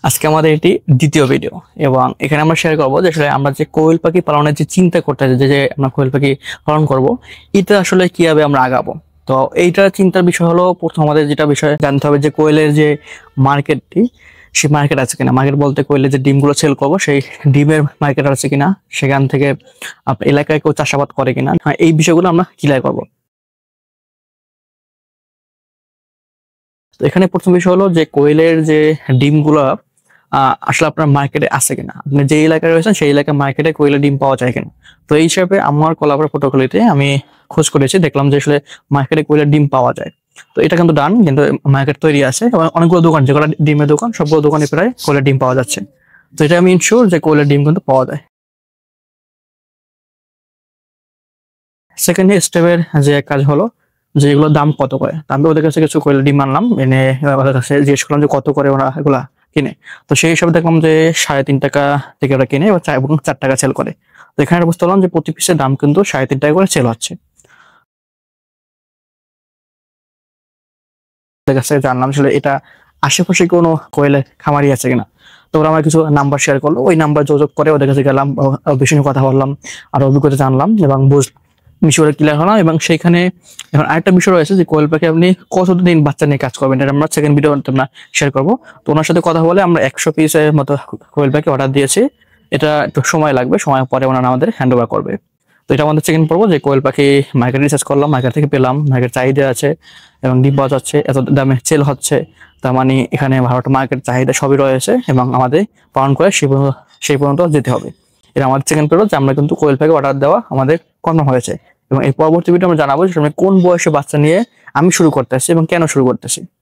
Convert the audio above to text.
আজকে আমাদের এটি দ্বিতীয় ভিডিও এবং এখানে আমরা শেয়ার করবো যে আসলে আমরা যে কোয়েল পাখি পালনের যে চিন্তা করতেছি যে আমরা কোয়েল পাখি পালন করব, এটা আসলে কিভাবে আমরা আগাবো। তো এইটার চিন্তার বিষয় হলো, প্রথম আমাদের যেটা বিষয় জানতে হবে যে কোয়েলের যে মার্কেটটি, সেই মার্কেট আছে কিনা। মার্কেট বলতে কোয়েলের যে ডিমগুলো সেল করবো সেই ডিমের মার্কেট আছে কিনা, সেখান থেকে আপনার এলাকায় কেউ চাষাবাদ করে কিনা, এই বিষয়গুলো আমরা ক্লিয়ার করবো। তো এখানে প্রথম বিষয় হলো যে কোয়েলের যে ডিমগুলো আসলে আপনার মার্কেটে আছে কিনা, আপনি যে এলাকায় রয়েছেন সেই এলাকায় মার্কেটে কোয়েলের ডিম পাওয়া যায় কিনা। তো এই হিসাবে আমার কলাপাড়া প্রোটোকলিতে আমি খোঁজ করেছি, দেখলাম যে আসলে মার্কেটে কোয়েলের ডিম পাওয়া যায়। তো এটা কিন্তু ডান, কিন্তু মার্কেট তৈরি আছে এবং অনেকগুলো দোকান, যেগুলো ডিমের দোকান, সবগুলো দোকানে প্রায় কোয়েলের ডিম পাওয়া যাচ্ছে। তো এটা আমি ইনশিওর যে কোয়েলের ডিম কিন্তু পাওয়া যায়। সেকেন্ড স্টেপের যে কাজ হলো যে এগুলোর দাম কত করে। তা আমি ওদের কাছে কিছু কোয়েলের ডিম আনলাম, এনে ওদের কাছে জিজ্ঞেস করলাম যে কত করে ওরা এগুলা কিনে। তো সেই হিসাবে দেখলাম যে 3.5 টাকা থেকে ওরা কিনে এবং 4 টাকা সেল করে। তো এখানে বুঝতে পারলাম যে প্রতি পিসের দাম কিন্তু 3.5 টাকা করে সেল হচ্ছে। ওদের কাছে জানলাম আসলে এটা আশেপাশে কোনো কোয়েলের খামারি আছে কিনা। তো ওরা আমার কিছু নাম্বার শেয়ার করলো, ওই নাম্বার যোগাযোগ করে ওদের কাছে গেলাম, বিষয় নিয়ে কথা বললাম, আর অভিজ্ঞতা জানলাম এবং বিষয়টা ক্লিয়ার হলাম। এবং সেইখানে এখন আরেকটা বিষয় রয়েছে যে কোয়েল পাখি আপনি কতদিন বাচ্চা নিয়ে কাজ করবেন, এটা আমরা সেকেন্ড ভিডিও আমরা শেয়ার করবো। তো ওনার সাথে কথা বলে আমরা 100 পিসের মতো কোয়েল পাখি অর্ডার দিয়েছি। এটা একটু সময় লাগবে, সময় পরে ওনারা আমাদের হ্যান্ড ওভার করবে। তো এটা আমাদের সেকেন্ড পর্ব যে কোয়েল পাখি মার্কেট রিসার্চ করলাম, মার্কেট থেকে পেলাম, মার্কেট চাহিদা আছে এবং ডিম পাওয়া যাচ্ছে, এত দামে সেল হচ্ছে। তার মানে এখানে ভারত মার্কেট চাহিদা সবই রয়েছে এবং আমাদের পালন করে সেই পর্যন্ত যেতে হবে। এটা আমাদের সেকেন্ড পর্ব যে আমরা কিন্তু কোয়েল পাখি অর্ডার দেওয়া আমাদের কনফার্ম হয়েছে। এবং এই পরবর্তী ভিডিও আমরা জানাবো যে আমরা কোন বয়সে বাচ্চা নিয়ে আমি শুরু করতেছি এবং কেন শুরু করতেছি।